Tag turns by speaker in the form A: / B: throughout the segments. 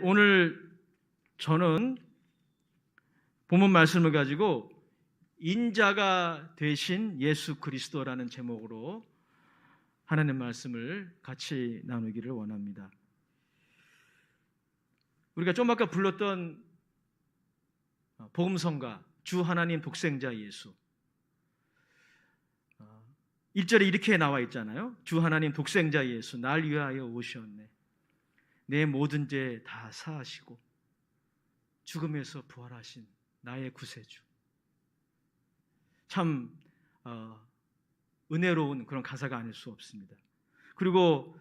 A: 오늘 저는 본문 말씀을 가지고 인자가 되신 예수 그리스도라는 제목으로 하나님 말씀을 같이 나누기를 원합니다. 우리가 좀 아까 불렀던 복음성가 주 하나님 독생자 예수 1절에 이렇게 나와 있잖아요. 주 하나님 독생자 예수 날 위하여 오셨네. 내 모든 죄 다 사하시고 죽음에서 부활하신 나의 구세주. 참 은혜로운 그런 가사가 아닐 수 없습니다. 그리고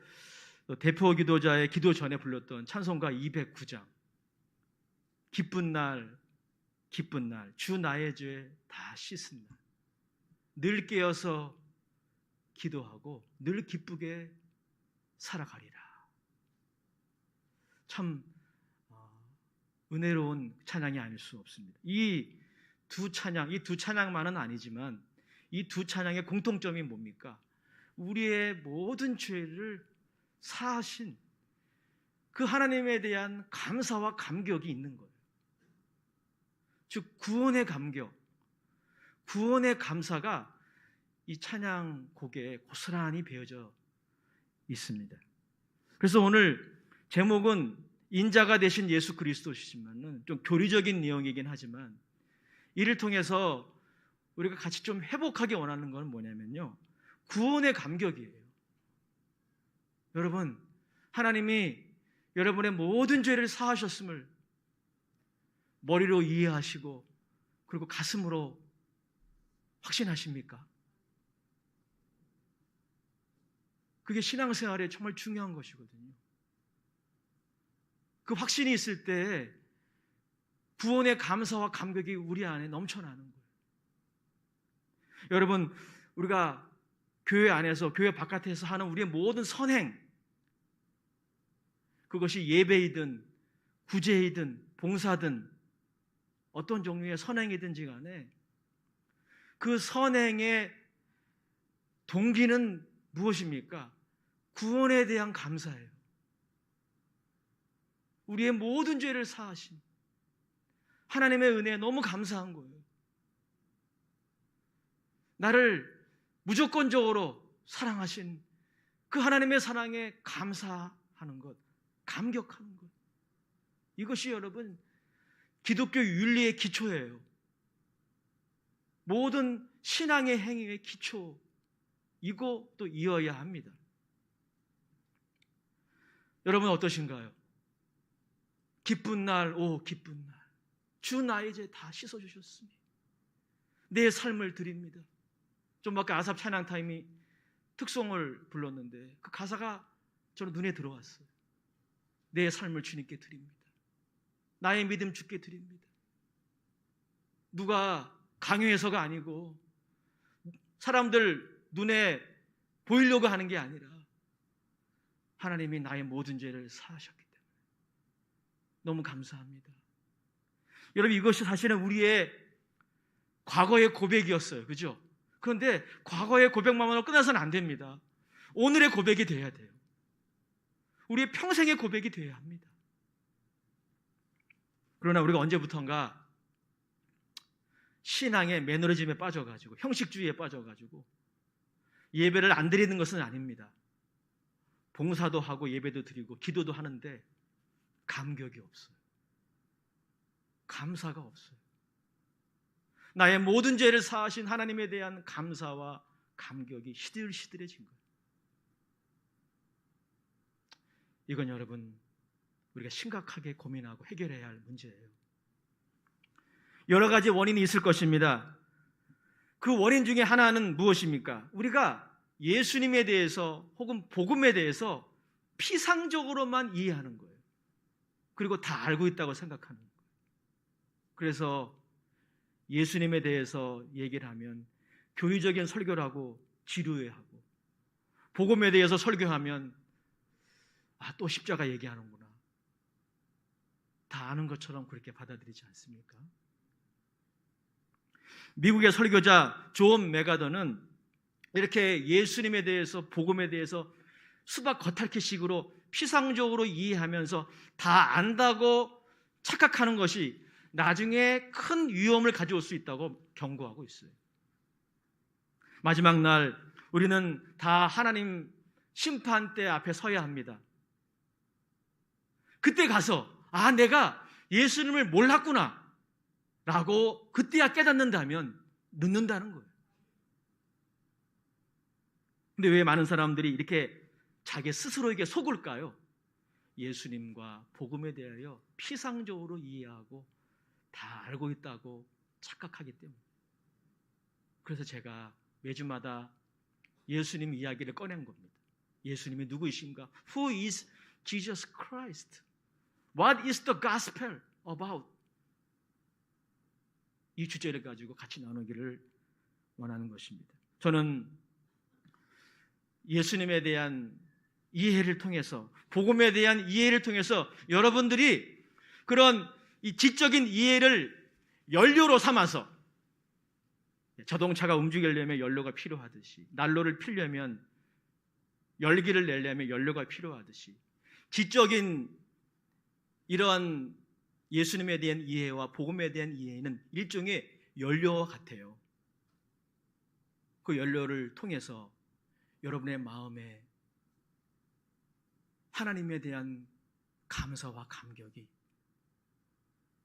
A: 대표 기도자의 기도 전에 불렀던 찬송가 209장 기쁜 날 기쁜 날 주 나의 죄 다 씻은 날 늘 깨어서 기도하고 늘 기쁘게 살아가리라. 참 은혜로운 찬양이 아닐 수 없습니다. 이 두 찬양만은 아니지만 이 두 찬양의 공통점이 뭡니까? 우리의 모든 죄를 사하신 그 하나님에 대한 감사와 감격이 있는 거예요. 즉 구원의 감격, 구원의 감사가 이 찬양곡에 고스란히 배어져 있습니다. 그래서 오늘 제목은 인자가 되신 예수 그리스도시지만은 좀 교리적인 내용이긴 하지만 이를 통해서 우리가 같이 좀 회복하기 원하는 건 뭐냐면요, 구원의 감격이에요. 여러분, 하나님이 여러분의 모든 죄를 사하셨음을 머리로 이해하시고 그리고 가슴으로 확신하십니까? 그게 신앙생활에 정말 중요한 것이거든요. 그 확신이 있을 때 구원의 감사와 감격이 우리 안에 넘쳐나는 거예요. 여러분, 우리가 교회 안에서 교회 바깥에서 하는 우리의 모든 선행, 그것이 예배이든 구제이든 봉사든 어떤 종류의 선행이든지 간에 그 선행의 동기는 무엇입니까? 구원에 대한 감사예요. 우리의 모든 죄를 사하신 하나님의 은혜에 너무 감사한 거예요. 나를 무조건적으로 사랑하신 그 하나님의 사랑에 감사하는 것, 감격하는 것. 이것이 여러분 기독교 윤리의 기초예요. 모든 신앙의 행위의 기초이고 또 이어야 합니다. 여러분 어떠신가요? 기쁜 날, 오 기쁜 날, 주 나의 죄 다 씻어주셨으니 내 삶을 드립니다. 좀 아까 아삽 찬양 타임이 특송을 불렀는데 그 가사가 저는 눈에 들어왔어요. 내 삶을 주님께 드립니다. 나의 믿음 주께 드립니다. 누가 강요해서가 아니고 사람들 눈에 보이려고 하는 게 아니라 하나님이 나의 모든 죄를 사하셨기 때문에 너무 감사합니다. 여러분, 이것이 사실은 우리의 과거의 고백이었어요. 그죠? 그런데 과거의 고백만으로 끝나서는 안 됩니다. 오늘의 고백이 돼야 돼요. 우리의 평생의 고백이 돼야 합니다. 그러나 우리가 언제부턴가 신앙의 매너리즘에 빠져가지고 형식주의에 빠져가지고 예배를 안 드리는 것은 아닙니다. 봉사도 하고 예배도 드리고 기도도 하는데 감격이 없어요. 감사가 없어요. 나의 모든 죄를 사하신 하나님에 대한 감사와 감격이 시들시들해진 거예요. 이건 여러분 우리가 심각하게 고민하고 해결해야 할 문제예요. 여러 가지 원인이 있을 것입니다. 그 원인 중에 하나는 무엇입니까? 우리가 예수님에 대해서 혹은 복음에 대해서 피상적으로만 이해하는 거예요. 그리고 다 알고 있다고 생각하는 거예요. 그래서 예수님에 대해서 얘기를 하면 교리적인 설교를 하고 지루해하고, 복음에 대해서 설교하면 또 십자가 얘기하는구나, 다 아는 것처럼 그렇게 받아들이지 않습니까? 미국의 설교자 존 메가더는 이렇게 예수님에 대해서 복음에 대해서 수박 겉핥기식으로 피상적으로 이해하면서 다 안다고 착각하는 것이 나중에 큰 위험을 가져올 수 있다고 경고하고 있어요. 마지막 날 우리는 다 하나님 심판대 앞에 서야 합니다. 그때 가서 내가 예수님을 몰랐구나 라고 그때야 깨닫는다면 늦는다는 거예요. 근데 왜 많은 사람들이 이렇게 자기 스스로에게 속을까요? 예수님과 복음에 대하여 피상적으로 이해하고 다 알고 있다고 착각하기 때문에. 그래서 제가 매주마다 예수님 이야기를 꺼낸 겁니다. 예수님이 누구이신가? Who is Jesus Christ? What is the gospel about? 이 주제를 가지고 같이 나누기를 원하는 것입니다. 저는 예수님에 대한 이해를 통해서, 복음에 대한 이해를 통해서 여러분들이 그런 이 지적인 이해를 연료로 삼아서, 자동차가 움직이려면 연료가 필요하듯이, 난로를 피려면, 열기를 내려면 연료가 필요하듯이, 지적인 이러한 예수님에 대한 이해와 복음에 대한 이해는 일종의 연료와 같아요. 그 연료를 통해서 여러분의 마음에 하나님에 대한 감사와 감격이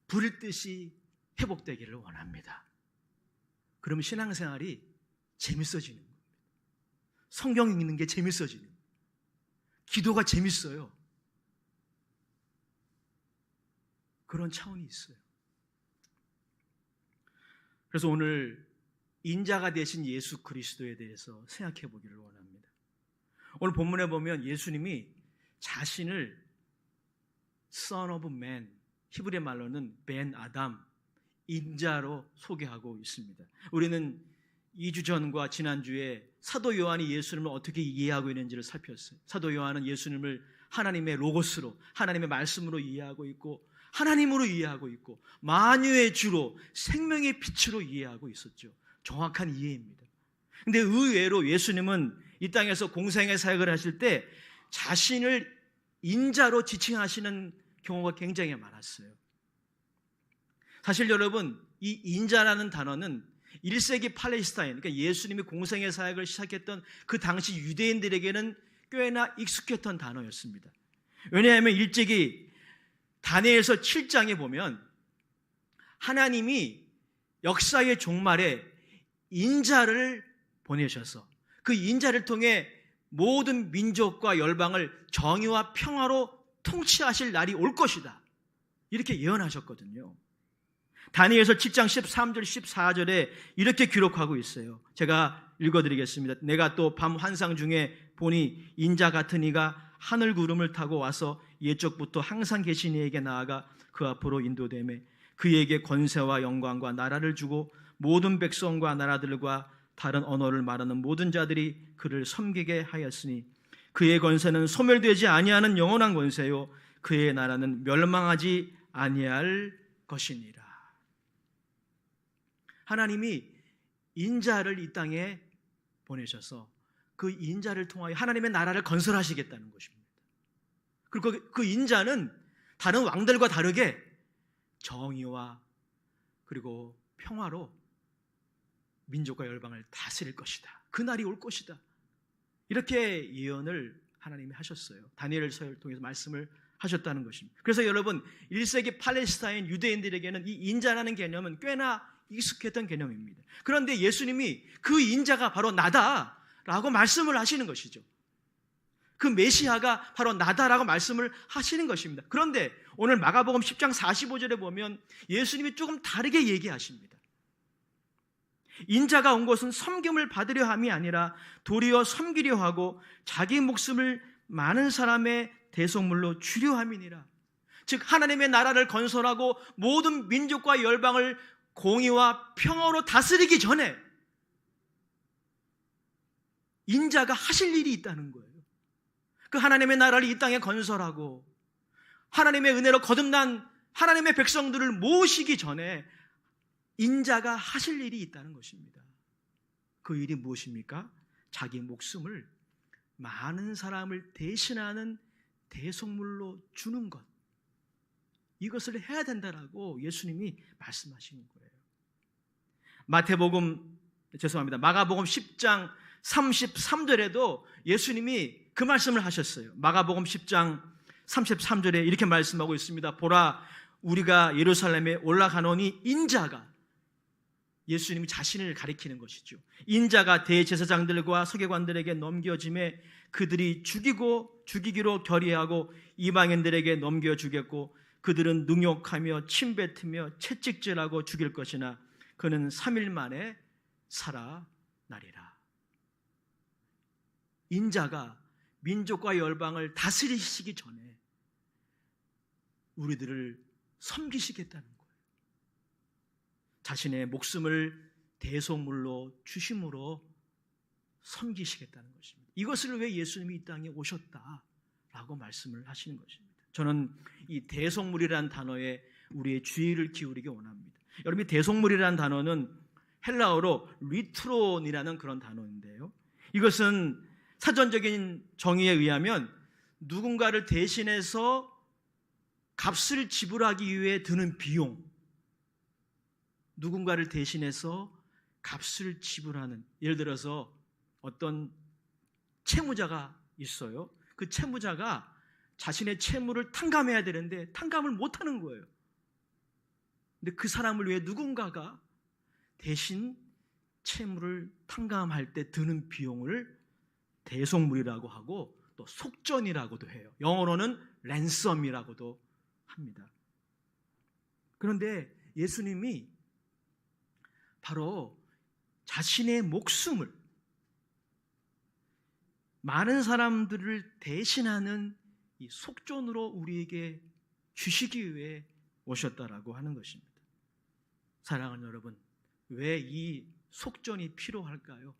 A: 불듯이 회복되기를 원합니다. 그러면 신앙생활이 재밌어지는 겁니다. 성경 읽는 게 재밌어지는 거예요. 기도가 재밌어요. 그런 차원이 있어요. 그래서 오늘 인자가 되신 예수 그리스도에 대해서 생각해 보기를 원합니다. 오늘 본문에 보면 예수님이 자신을 Son of Man, 히브리 말로는 벤 아담, 인자로 소개하고 있습니다. 우리는 2주 전과 지난주에 사도 요한이 예수님을 어떻게 이해하고 있는지를 살폈어요. 사도 요한은 예수님을 하나님의 로고스로, 하나님의 말씀으로 이해하고 있고, 하나님으로 이해하고 있고, 만유의 주로, 생명의 빛으로 이해하고 있었죠. 정확한 이해입니다. 근데 의외로 예수님은 이 땅에서 공생의 사역을 하실 때 자신을 인자로 지칭하시는 경우가 굉장히 많았어요. 사실 여러분, 이 인자라는 단어는 1세기 팔레스타인, 그러니까 예수님이 공생의 사역을 시작했던 그 당시 유대인들에게는 꽤나 익숙했던 단어였습니다. 왜냐하면 일찍이 다니엘서 7장에 보면 하나님이 역사의 종말에 인자를 보내셔서 그 인자를 통해 모든 민족과 열방을 정의와 평화로 통치하실 날이 올 것이다, 이렇게 예언하셨거든요. 다니엘서 7장 13절 14절에 이렇게 기록하고 있어요. 제가 읽어드리겠습니다. 내가 또 밤 환상 중에 보니 인자 같은 이가 하늘 구름을 타고 와서 옛적부터 항상 계신 이에게 나아가 그 앞으로 인도되매 그에게 권세와 영광과 나라를 주고 모든 백성과 나라들과 다른 언어를 말하는 모든 자들이 그를 섬기게 하였으니 그의 권세는 소멸되지 아니하는 영원한 권세요 그의 나라는 멸망하지 아니할 것이니라. 하나님이 인자를 이 땅에 보내셔서 그 인자를 통하여 하나님의 나라를 건설하시겠다는 것입니다. 그리고 그 인자는 다른 왕들과 다르게 정의와 그리고 평화로 민족과 열방을 다스릴 것이다. 그날이 올 것이다. 이렇게 예언을 하나님이 하셨어요. 다니엘서를 통해서 말씀을 하셨다는 것입니다. 그래서 여러분, 1세기 팔레스타인 유대인들에게는 이 인자라는 개념은 꽤나 익숙했던 개념입니다. 그런데 예수님이 그 인자가 바로 나다라고 말씀을 하시는 것이죠. 그 메시아가 바로 나다라고 말씀을 하시는 것입니다. 그런데 오늘 마가복음 10장 45절에 보면 예수님이 조금 다르게 얘기하십니다. 인자가 온 것은 섬김을 받으려 함이 아니라 도리어 섬기려 하고 자기 목숨을 많은 사람의 대속물로 주려 함이니라. 즉 하나님의 나라를 건설하고 모든 민족과 열방을 공의와 평화로 다스리기 전에 인자가 하실 일이 있다는 거예요. 그 하나님의 나라를 이 땅에 건설하고 하나님의 은혜로 거듭난 하나님의 백성들을 모으시기 전에 인자가 하실 일이 있다는 것입니다. 그 일이 무엇입니까? 자기 목숨을 많은 사람을 대신하는 대속물로 주는 것, 이것을 해야 된다라고 예수님이 말씀하시는 거예요. 마가복음 10장 33절에도 예수님이 그 말씀을 하셨어요. 마가복음 10장 33절에 이렇게 말씀하고 있습니다. 보라, 우리가 예루살렘에 올라가노니 인자가, 예수님이 자신을 가리키는 것이죠. 인자가 대제사장들과 서기관들에게 넘겨짐에 그들이 죽이기로 결의하고 이방인들에게 넘겨주겠고 그들은 능욕하며 침뱉으며 채찍질하고 죽일 것이나 그는 3일 만에 살아나리라. 인자가 민족과 열방을 다스리시기 전에 우리들을 섬기시겠다는 거예요. 자신의 목숨을 대속물로 주심으로 섬기시겠다는 것입니다. 이것을 왜 예수님이 이 땅에 오셨다라고 말씀을 하시는 것입니다. 저는 이 대속물이라는 단어에 우리의 주의를 기울이기 원합니다. 여러분, 대속물이라는 단어는 헬라어로 리트론이라는 그런 단어인데요, 이것은 사전적인 정의에 의하면 누군가를 대신해서 값을 지불하기 위해 드는 비용, 누군가를 대신해서 값을 지불하는, 예를 들어서 어떤 채무자가 있어요. 그 채무자가 자신의 채무를 탕감해야 되는데 탕감을 못하는 거예요. 근데 그 사람을 위해 누군가가 대신 채무를 탕감할 때 드는 비용을 대속물이라고 하고 또 속전이라고도 해요. 영어로는 랜섬이라고도 합니다. 그런데 예수님이 바로 자신의 목숨을 많은 사람들을 대신하는 이 속전으로 우리에게 주시기 위해 오셨다라고 하는 것입니다. 사랑하는 여러분, 왜 이 속전이 필요할까요?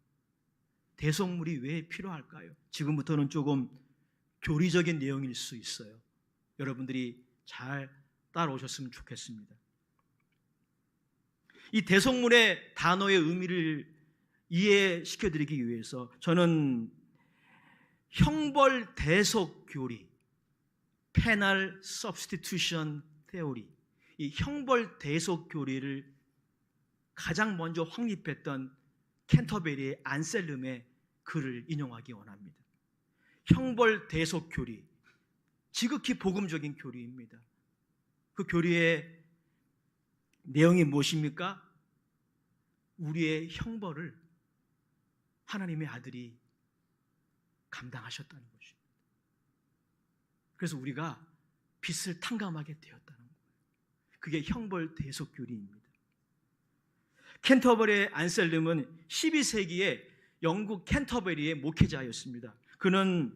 A: 대속물이 왜 필요할까요? 지금부터는 조금 교리적인 내용일 수 있어요. 여러분들이 잘 따라오셨으면 좋겠습니다. 이 대속물의 단어의 의미를 이해시켜드리기 위해서 저는 형벌 대속 교리, Penal Substitution Theory, 이 형벌 대속 교리를 가장 먼저 확립했던 캔터베리의 안셀름의 글을 인용하기 원합니다. 형벌 대속 교리, 지극히 복음적인 교리입니다. 그 교리의 내용이 무엇입니까? 우리의 형벌을 하나님의 아들이 감당하셨다는 것입니다. 그래서 우리가 빚을 탕감하게 되었다는 거예요. 그게 형벌 대속 교리입니다. 캔터버리의 안셀름은 12세기에 영국 캔터버리의 목회자였습니다. 그는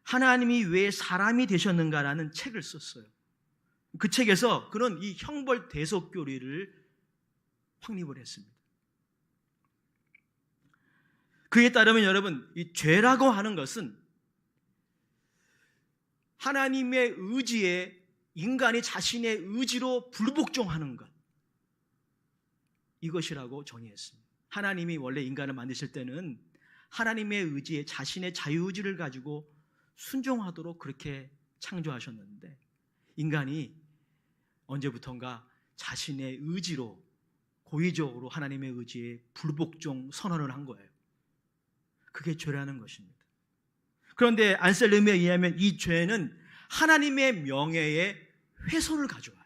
A: 하나님이 왜 사람이 되셨는가라는 책을 썼어요. 그 책에서 그는 이 형벌 대속 교리를 확립을 했습니다. 그에 따르면 여러분, 이 죄라고 하는 것은 하나님의 의지에 인간이 자신의 의지로 불복종하는 것, 이것이라고 정의했습니다. 하나님이 원래 인간을 만드실 때는 하나님의 의지에 자신의 자유의지를 가지고 순종하도록 그렇게 창조하셨는데 인간이 언제부턴가 자신의 의지로 고의적으로 하나님의 의지에 불복종 선언을 한 거예요. 그게 죄라는 것입니다. 그런데 안셀름에 의하면 이 죄는 하나님의 명예에 훼손을 가져와요.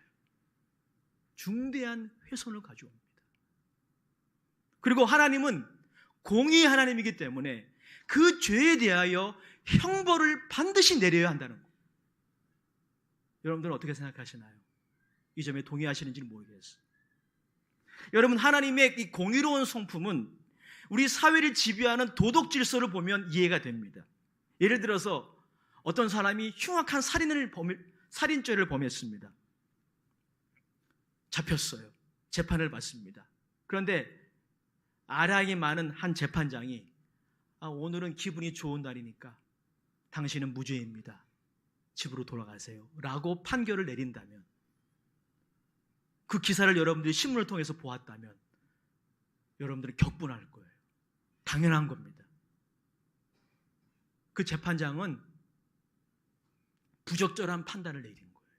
A: 중대한 훼손을 가져옵니다. 그리고 하나님은 공의의 하나님이기 때문에 그 죄에 대하여 형벌을 반드시 내려야 한다는 거예요. 여러분들은 어떻게 생각하시나요? 이 점에 동의하시는지 모르겠어요. 여러분, 하나님의 이 공의로운 성품은 우리 사회를 지배하는 도덕 질서를 보면 이해가 됩니다. 예를 들어서 어떤 사람이 흉악한 살인죄를 범했습니다. 잡혔어요. 재판을 받습니다. 그런데 아량이 많은 한 재판장이 오늘은 기분이 좋은 날이니까 당신은 무죄입니다. 집으로 돌아가세요. 라고 판결을 내린다면, 그 기사를 여러분들이 신문을 통해서 보았다면 여러분들은 격분할 거예요. 당연한 겁니다. 그 재판장은 부적절한 판단을 내린 거예요.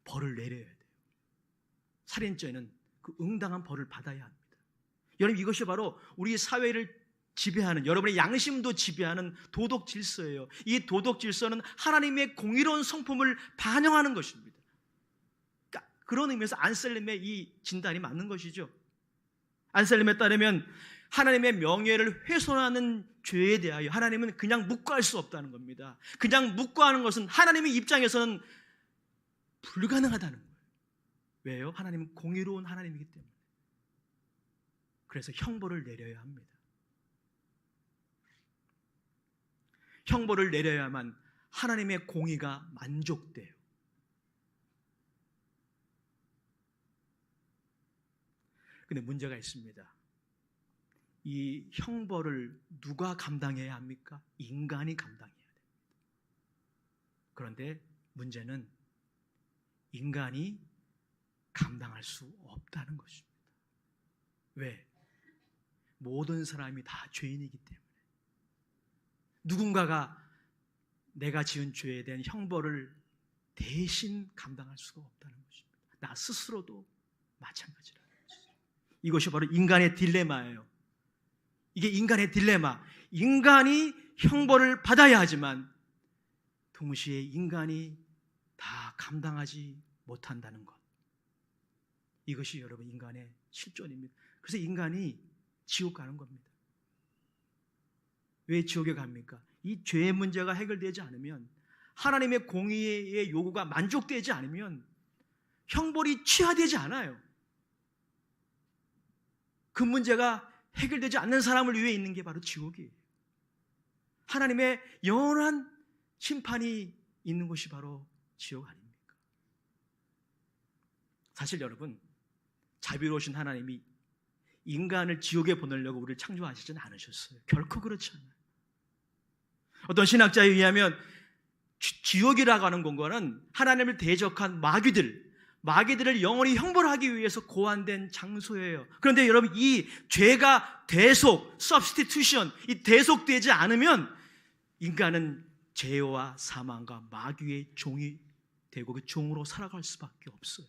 A: 벌을 내려야 돼요. 살인죄는 그 응당한 벌을 받아야 합니다. 여러분, 이것이 바로 우리 사회를 지배하는, 여러분의 양심도 지배하는 도덕 질서예요. 이 도덕 질서는 하나님의 공의로운 성품을 반영하는 것입니다. 그러니까 그런 의미에서 안셀림의 이 진단이 맞는 것이죠. 안셀림에 따르면 하나님의 명예를 훼손하는 죄에 대하여 하나님은 그냥 묵과할 수 없다는 겁니다. 그냥 묵과하는 것은 하나님의 입장에서는 불가능하다는 거예요. 왜요? 하나님은 공의로운 하나님이기 때문에. 그래서 형벌을 내려야 합니다. 형벌을 내려야만 하나님의 공의가 만족돼요. 근데 문제가 있습니다. 이 형벌을 누가 감당해야 합니까? 인간이 감당해야 됩니다. 그런데 문제는 인간이 감당할 수 없다는 것입니다. 왜? 모든 사람이 다 죄인이기 때문에. 누군가가 내가 지은 죄에 대한 형벌을 대신 감당할 수가 없다는 것입니다. 나 스스로도 마찬가지라는 것이죠. 이것이 바로 인간의 딜레마예요. 이게 인간의 딜레마. 인간이 형벌을 받아야 하지만 동시에 인간이 다 감당하지 못한다는 것. 이것이 여러분 인간의 실존입니다. 그래서 인간이 지옥 가는 겁니다. 왜 지옥에 갑니까? 이 죄의 문제가 해결되지 않으면, 하나님의 공의의 요구가 만족되지 않으면 형벌이 취하되지 않아요. 그 문제가 해결되지 않는 사람을 위해 있는 게 바로 지옥이에요. 하나님의 영원한 심판이 있는 곳이 바로 지옥 아닙니까? 사실 여러분, 자비로우신 하나님이 인간을 지옥에 보내려고 우리를 창조하시진 않으셨어요. 결코 그렇지 않아요. 어떤 신학자에 의하면 지옥이라고 하는 공간은 하나님을 대적한 마귀들을 영원히 형벌하기 위해서 고안된 장소예요. 그런데 여러분, 이 죄가 substitution, 이 대속되지 않으면 인간은 죄와 사망과 마귀의 종이 되고 그 종으로 살아갈 수밖에 없어요.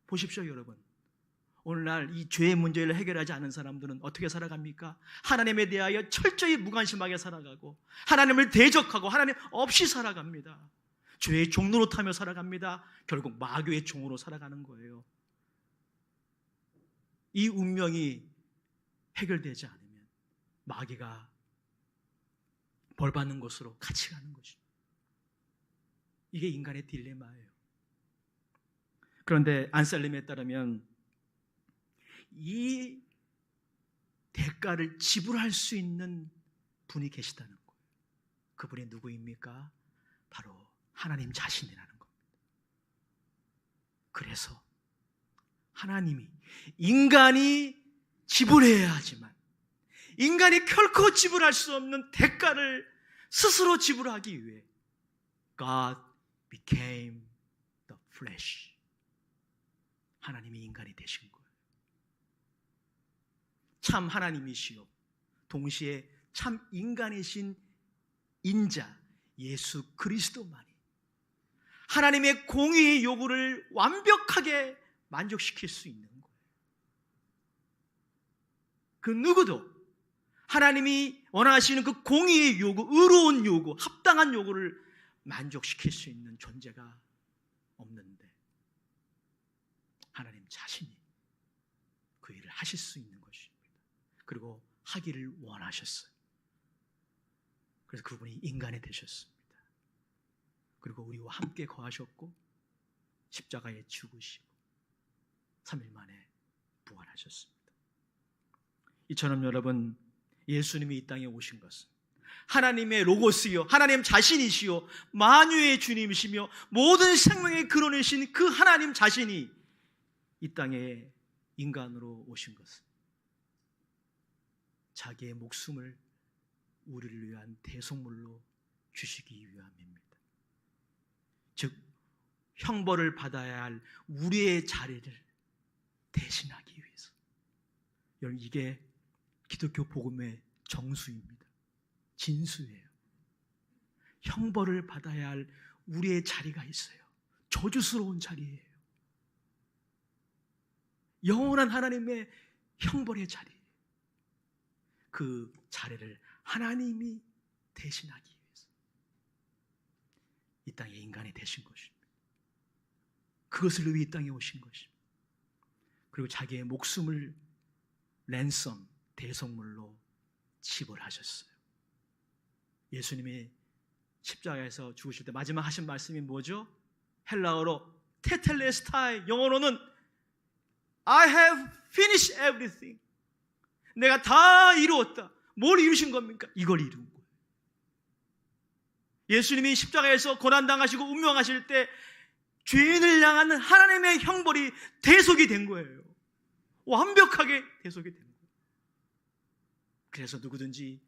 A: 보십시오, 여러분. 오늘날 이 죄의 문제를 해결하지 않은 사람들은 어떻게 살아갑니까? 하나님에 대하여 철저히 무관심하게 살아가고 하나님을 대적하고 하나님 없이 살아갑니다. 죄의 종로로 타며 살아갑니다. 결국 마귀의 종으로 살아가는 거예요. 이 운명이 해결되지 않으면 마귀가 벌받는 곳으로 같이 가는 것이죠. 이게 인간의 딜레마예요. 그런데 안셀림에 따르면 이 대가를 지불할 수 있는 분이 계시다는 거예요. 그분이 누구입니까? 바로 하나님 자신이라는 겁니다. 그래서 하나님이 인간이 지불해야 하지만 인간이 결코 지불할 수 없는 대가를 스스로 지불하기 위해 God became the flesh. 하나님이 인간이 되신 거예요. 참 하나님이시요 동시에 참 인간이신 인자 예수 그리스도만이 하나님의 공의의 요구를 완벽하게 만족시킬 수 있는 거예요. 그 누구도 하나님이 원하시는 그 공의의 요구, 의로운 요구, 합당한 요구를 만족시킬 수 있는 존재가 없는데 하나님 자신이 그 일을 하실 수 있는 것입니다. 그리고 하기를 원하셨어요. 그래서 그분이 인간이 되셨습니다. 그리고 우리와 함께 거하셨고 십자가에 죽으시고 3일 만에 부활하셨습니다. 이처럼 여러분, 예수님이 이 땅에 오신 것은 하나님의 로고스요, 하나님 자신이시요, 만유의 주님이시며 모든 생명의 근원이신 그 하나님 자신이 이 땅에 인간으로 오신 것은 자기의 목숨을 우리를 위한 대속물로 주시기 위함입니다. 즉 형벌을 받아야 할 우리의 자리를 대신하기 위해서. 여러분, 이게 기독교 복음의 정수입니다. 진수예요. 형벌을 받아야 할 우리의 자리가 있어요. 저주스러운 자리예요. 영원한 하나님의 형벌의 자리. 그 자리를 하나님이 대신하기 위해서 이 땅에 인간이 되신 것입니다. 그것을 위해 이 땅에 오신 것입니다. 그리고 자기의 목숨을 랜섬, 대속물로 지불하셨어요. 예수님이 십자가에서 죽으실 때 마지막 하신 말씀이 뭐죠? 헬라어로 테텔레스타이, 영어로는 I have finished everything. 내가 다 이루었다. 뭘 이루신 겁니까? 이걸 이룬 거예요. 예수님이 십자가에서 고난당하시고 운명하실 때 죄인을 향한 하나님의 형벌이 대속이 된 거예요. 완벽하게 대속이 된 거예요. 그래서 누구든지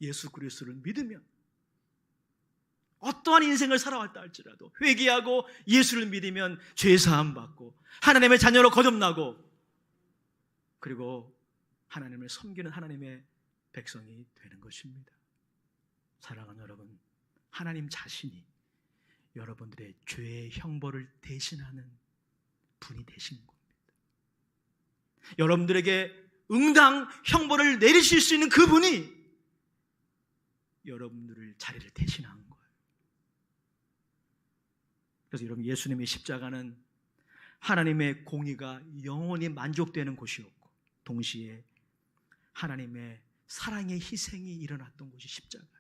A: 예수 그리스도를 믿으면 어떠한 인생을 살아왔다 할지라도 회개하고 예수를 믿으면 죄사함 받고 하나님의 자녀로 거듭나고 그리고 하나님을 섬기는 하나님의 백성이 되는 것입니다. 사랑하는 여러분, 하나님 자신이 여러분들의 죄의 형벌을 대신하는 분이 되신 겁니다. 여러분들에게 응당 형벌을 내리실 수 있는 그분이 여러분들의 자리를 대신한 거예요. 그래서 여러분, 예수님의 십자가는 하나님의 공의가 영원히 만족되는 곳이었고 동시에 하나님의 사랑의 희생이 일어났던 곳이 십자가예요.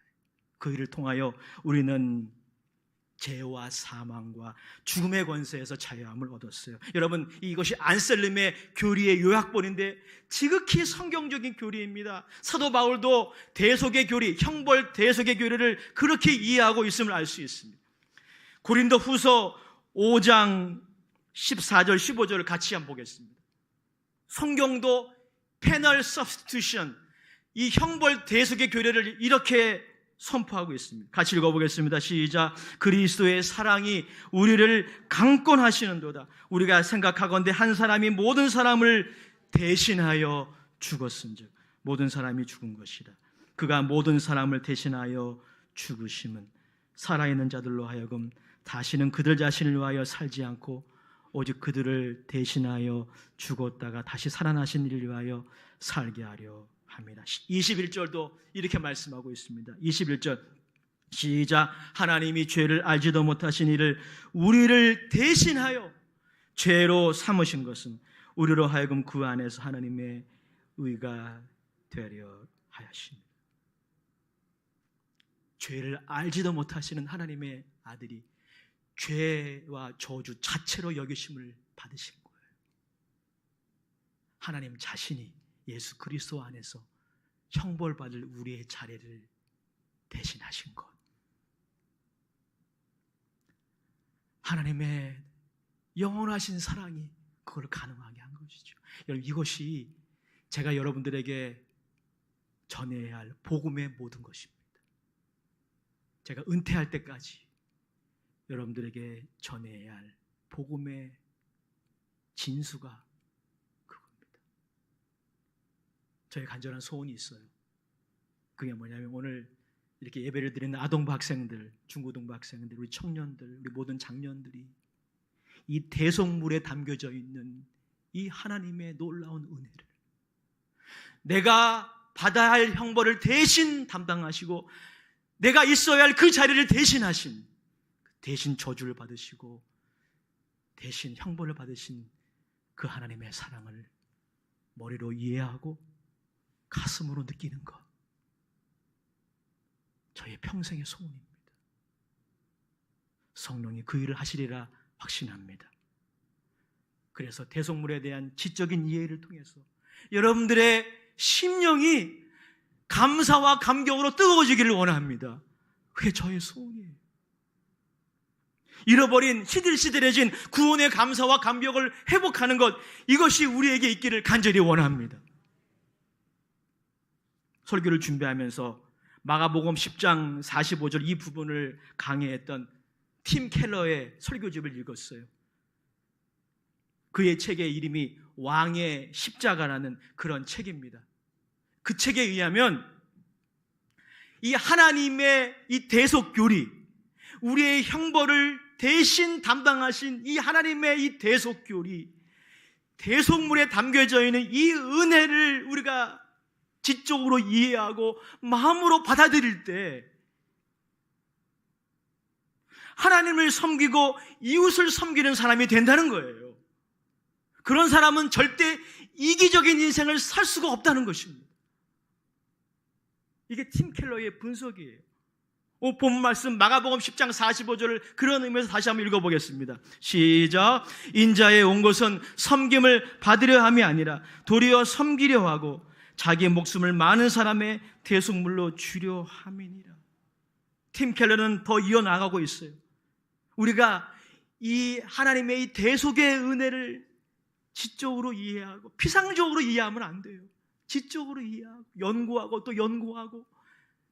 A: 그 일을 통하여 우리는 죄와 사망과 죽음의 권세에서 자유함을 얻었어요. 여러분, 이것이 안셀름의 교리의 요약본인데 지극히 성경적인 교리입니다. 사도 바울도 대속의 교리, 형벌 대속의 교리를 그렇게 이해하고 있음을 알 수 있습니다. 고린도 후서 5장 14절 15절을 같이 한번 보겠습니다. 성경도 penal substitution, 이 형벌 대속의 교리를 이렇게 선포하고 있습니다. 같이 읽어보겠습니다. 시작. 그리스도의 사랑이 우리를 강권하시는도다. 우리가 생각하건대 한 사람이 모든 사람을 대신하여 죽었은즉 모든 사람이 죽은 것이다. 그가 모든 사람을 대신하여 죽으심은 살아있는 자들로 하여금 다시는 그들 자신을 위하여 살지 않고 오직 그들을 대신하여 죽었다가 다시 살아나신 이를 위하여 살게 하려 합니다. 21절도 이렇게 말씀하고 있습니다. 21절 시작. 하나님이 죄를 알지도 못하신 이를 우리를 대신하여 죄로 삼으신 것은 우리로 하여금 그 안에서 하나님의 의가 되려 하였습니다. 죄를 알지도 못하시는 하나님의 아들이 죄와 저주 자체로 여기심을 받으신 거예요. 하나님 자신이 예수 그리스도 안에서 형벌받을 우리의 자리를 대신하신 것. 하나님의 영원하신 사랑이 그걸 가능하게 한 것이죠. 여러분, 이것이 제가 여러분들에게 전해야 할 복음의 모든 것입니다. 제가 은퇴할 때까지 여러분들에게 전해야 할 복음의 진수가 그겁니다. 저의 간절한 소원이 있어요. 그게 뭐냐면 오늘 이렇게 예배를 드리는 아동부 학생들, 중고등부 학생들, 우리 청년들, 우리 모든 장년들이 이 대속물에 담겨져 있는 이 하나님의 놀라운 은혜를 내가 받아야 할 형벌을 대신 담당하시고 내가 있어야 할 그 자리를 대신하신, 대신 저주를 받으시고 대신 형벌을 받으신 그 하나님의 사랑을 머리로 이해하고 가슴으로 느끼는 것, 저의 평생의 소원입니다. 성령이 그 일을 하시리라 확신합니다. 그래서 대속물에 대한 지적인 이해를 통해서 여러분들의 심령이 감사와 감격으로 뜨거워지기를 원합니다. 그게 저의 소원이에요. 잃어버린 시들시들해진 구원의 감사와 감격을 회복하는 것, 이것이 우리에게 있기를 간절히 원합니다. 설교를 준비하면서 마가복음 10장 45절 이 부분을 강해했던 팀 켈러의 설교집을 읽었어요. 그의 책의 이름이 왕의 십자가라는 그런 책입니다. 그 책에 의하면 이 하나님의 이 대속교리, 우리의 형벌을 대신 담당하신 이 하나님의 이 대속교리, 대속물에 담겨져 있는 이 은혜를 우리가 지적으로 이해하고 마음으로 받아들일 때 하나님을 섬기고 이웃을 섬기는 사람이 된다는 거예요. 그런 사람은 절대 이기적인 인생을 살 수가 없다는 것입니다. 이게 팀 켈러의 분석이에요. 본 말씀 마가복음 10장 45절을 그런 의미에서 다시 한번 읽어보겠습니다. 시작. 인자에 온 것은 섬김을 받으려 함이 아니라 도리어 섬기려 하고 자기의 목숨을 많은 사람의 대속물로 주려 함이니라. 팀 켈러는 더 이어나가고 있어요. 우리가 이 하나님의 이 대속의 은혜를 지적으로 이해하고 피상적으로 이해하면 안 돼요. 지적으로 이해하고 연구하고 또 연구하고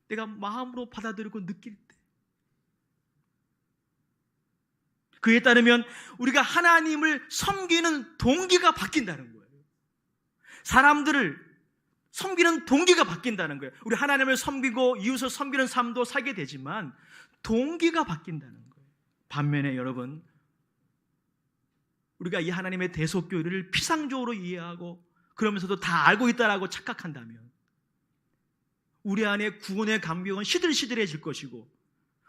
A: 내가 마음으로 받아들이고 느낄 때, 그에 따르면 우리가 하나님을 섬기는 동기가 바뀐다는 거예요. 사람들을 섬기는 동기가 바뀐다는 거예요. 우리 하나님을 섬기고 이웃을 섬기는 삶도 살게 되지만 동기가 바뀐다는 거예요. 반면에 여러분, 우리가 이 하나님의 대속교리를 피상적으로 이해하고 그러면서도 다 알고 있다라고 착각한다면 우리 안에 구원의 감격은 시들시들해질 것이고,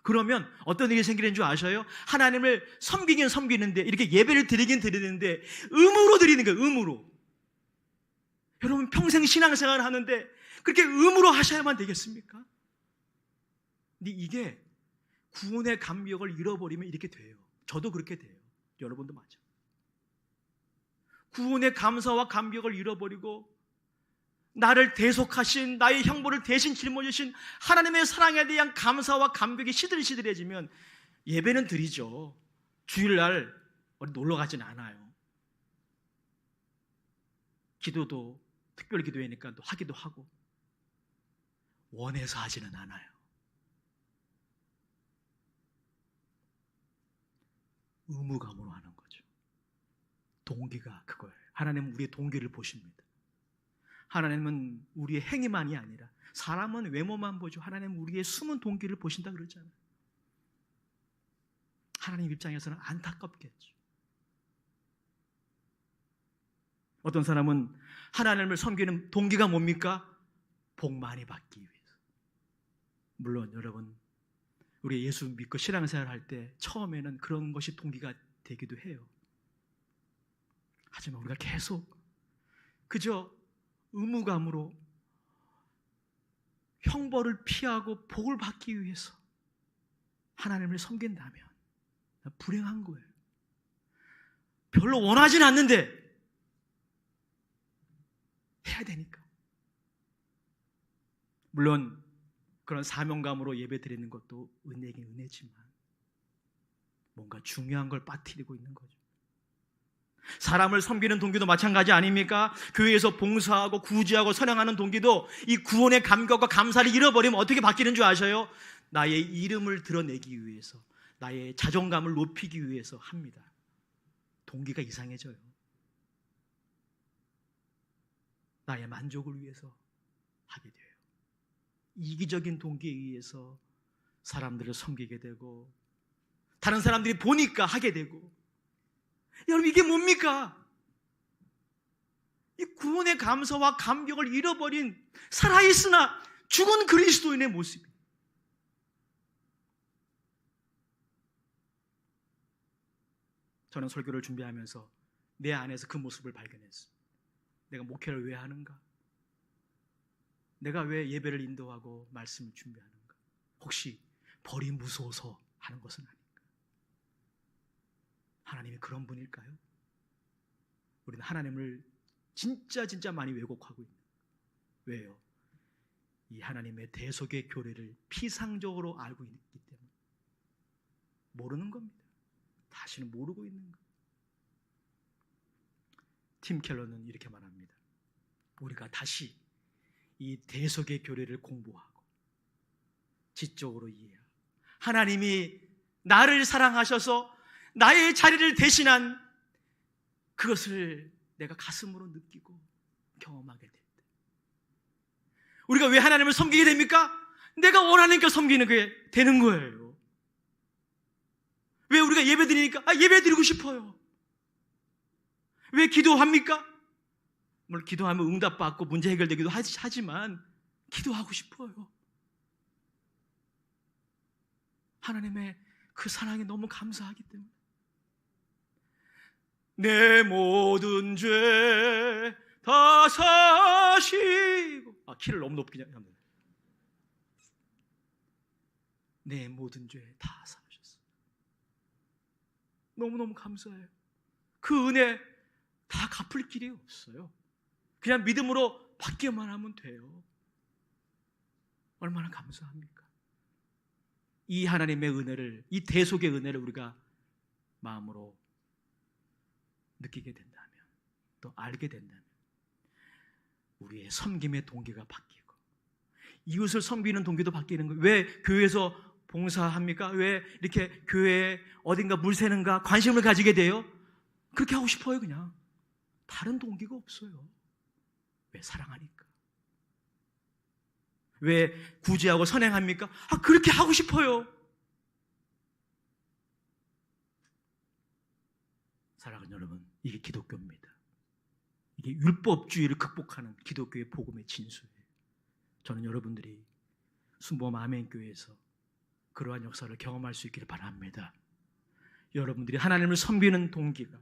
A: 그러면 어떤 일이 생기는 줄 아셔요? 하나님을 섬기긴 섬기는데, 이렇게 예배를 드리긴 드리는데 의무로 드리는 거예요. 의무로. 여러분 평생 신앙생활을 하는데 그렇게 의무로 하셔야만 되겠습니까? 근데 이게 구원의 감격을 잃어버리면 이렇게 돼요. 저도 그렇게 돼요. 여러분도 맞아요. 구원의 감사와 감격을 잃어버리고 나를 대속하신, 나의 형벌을 대신 짊어지신 하나님의 사랑에 대한 감사와 감격이 시들시들해지면 예배는 드리죠. 주일날 어디 놀러 가진 않아요. 기도도 특별 기도회니까 또 하기도 하고 원해서 하지는 않아요. 의무감으로 하는 거죠. 동기가 그거예요. 하나님은 우리의 동기를 보십니다. 하나님은 우리의 행위만이 아니라, 사람은 외모만 보죠. 하나님은 우리의 숨은 동기를 보신다 그러잖아요. 하나님 입장에서는 안타깝겠죠. 어떤 사람은 하나님을 섬기는 동기가 뭡니까? 복 많이 받기 위해서. 물론 여러분, 우리 예수 믿고 신앙생활 할 때 처음에는 그런 것이 동기가 되기도 해요. 하지만 우리가 계속 그저 의무감으로 형벌을 피하고 복을 받기 위해서 하나님을 섬긴다면 불행한 거예요. 별로 원하진 않는데 해야 되니까. 물론 그런 사명감으로 예배 드리는 것도 은혜긴 은혜지만 뭔가 중요한 걸 빠뜨리고 있는 거죠. 사람을 섬기는 동기도 마찬가지 아닙니까? 교회에서 봉사하고 구제하고 선행하는 동기도 이 구원의 감격과 감사를 잃어버리면 어떻게 바뀌는 줄 아셔요? 나의 이름을 드러내기 위해서, 나의 자존감을 높이기 위해서 합니다. 동기가 이상해져요. 나의 만족을 위해서 하게 돼요. 이기적인 동기에 의해서 사람들을 섬기게 되고 다른 사람들이 보니까 하게 되고. 여러분, 이게 뭡니까? 이 구원의 감사와 감격을 잃어버린, 살아있으나 죽은 그리스도인의 모습이에요. 저는 설교를 준비하면서 내 안에서 그 모습을 발견했어요. 내가 목회를 왜 하는가? 내가 왜 예배를 인도하고 말씀을 준비하는가? 혹시 벌이 무서워서 하는 것은 아닌가? 하나님이 그런 분일까요? 우리는 하나님을 진짜 많이 왜곡하고 있는 거예요. 왜요? 이 하나님의 대속의 교리를 피상적으로 알고 있기 때문에 모르는 겁니다. 다시는 모르고 있는 거예요. 팀 켈러는 이렇게 말합니다. 우리가 다시 이 대속의 교리를 공부하고 지적으로 이해하고 하나님이 나를 사랑하셔서 나의 자리를 대신한 그것을 내가 가슴으로 느끼고 경험하게 될 때, 우리가 왜 하나님을 섬기게 됩니까? 내가 원하니까 섬기는 게 되는 거예요. 왜 우리가 예배 드리니까 예배 드리고 싶어요. 왜 기도합니까? 물론 기도하면 응답받고 문제 해결되기도 하지만 기도하고 싶어요. 하나님의 그 사랑이 너무 감사하기 때문에. 내 모든 죄 다 사시고, 키를 너무 높게 합니다. 내 모든 죄 다 사하셨어요. 너무너무 감사해요. 그 은혜 다 갚을 길이 없어요. 그냥 믿음으로 받기만 하면 돼요. 얼마나 감사합니까? 이 하나님의 은혜를, 이 대속의 은혜를 우리가 마음으로 느끼게 된다면, 또 알게 된다면 우리의 섬김의 동기가 바뀌고 이웃을 섬기는 동기도 바뀌는 거예요. 왜 교회에서 봉사합니까? 왜 이렇게 교회에 어딘가 물 새는가 관심을 가지게 돼요? 그렇게 하고 싶어요. 그냥 다른 동기가 없어요. 왜? 사랑하니까. 왜 구제하고 선행합니까? 그렇게 하고 싶어요. 사랑하는 여러분, 이게 기독교입니다. 이게 율법주의를 극복하는 기독교의 복음의 진수예요. 저는 여러분들이 순범 아멘교회에서 그러한 역사를 경험할 수 있기를 바랍니다. 여러분들이 하나님을 섬기는 동기가,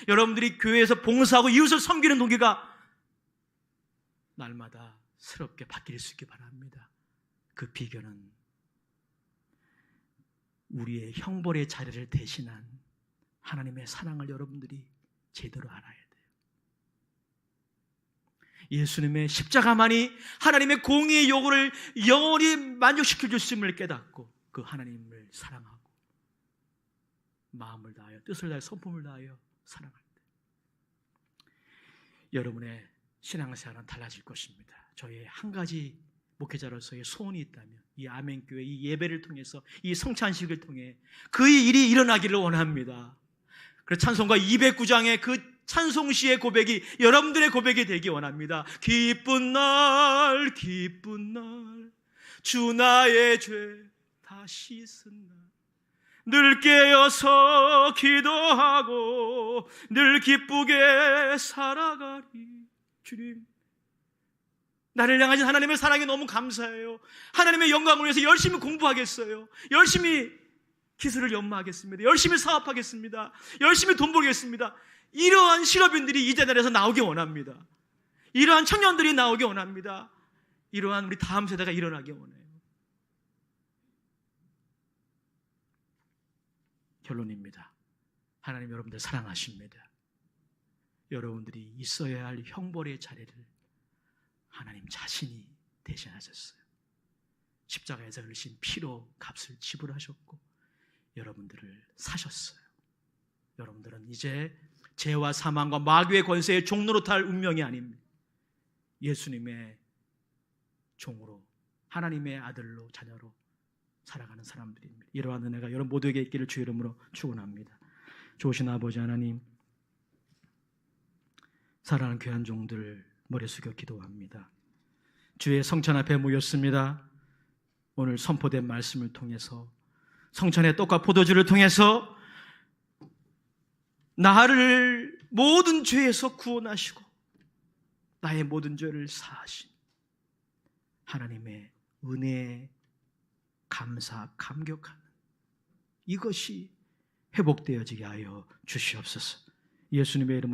A: 여러분들이 교회에서 봉사하고 이웃을 섬기는 동기가 날마다 새롭게 바뀔 수 있기 바랍니다. 그 비결은 우리의 형벌의 자리를 대신한 하나님의 사랑을 여러분들이 제대로 알아야 돼요. 예수님의 십자가만이 하나님의 공의의 요구를 영원히 만족시켜 줬음을 깨닫고 그 하나님을 사랑하고 마음을 다하여 뜻을 다하여 성품을 다하여 사랑할 때 여러분의 신앙생활은 달라질 것입니다. 저의 한 가지 목회자로서의 소원이 있다면 이 아멘교회, 이 예배를 통해서, 이 성찬식을 통해 그 일이 일어나기를 원합니다. 그래서 찬송가 209장의 그 찬송시의 고백이 여러분들의 고백이 되기 원합니다. 기쁜 날, 기쁜 날, 주 나의 죄 다 씻은 날, 늘 깨어서 기도하고 늘 기쁘게 살아가리. 주님, 나를 향하신 하나님의 사랑이 너무 감사해요. 하나님의 영광을 위해서 열심히 공부하겠어요. 열심히 기술을 연마하겠습니다. 열심히 사업하겠습니다. 열심히 돈 벌겠습니다. 이러한 실업인들이 이 재단에서 나오기 원합니다. 이러한 청년들이 나오기 원합니다. 이러한 우리 다음 세대가 일어나기 원해요. 결론입니다. 하나님 여러분들 사랑하십니다. 여러분들이 있어야 할 형벌의 자리를 하나님 자신이 대신하셨어요. 십자가에서 흘리신 피로 값을 지불하셨고 여러분들을 사셨어요. 여러분들은 이제 죄와 사망과 마귀의 권세의 종로로 탈 운명이 아닙니다. 예수님의 종으로, 하나님의 아들로, 자녀로 살아가는 사람들입니다. 이러한 은혜가 여러분 모두에게 있기를 주의 이름으로 축원합니다. 좋으신 아버지 하나님, 사랑하는 귀한 종들 머리 숙여 기도합니다. 주의 성찬 앞에 모였습니다. 오늘 선포된 말씀을 통해서, 성찬의 떡과 포도주를 통해서 나를 모든 죄에서 구원하시고 나의 모든 죄를 사하신 하나님의 은혜에 감사, 감격하는 이것이 회복되어지게 하여 주시옵소서. 예수님의 이름으로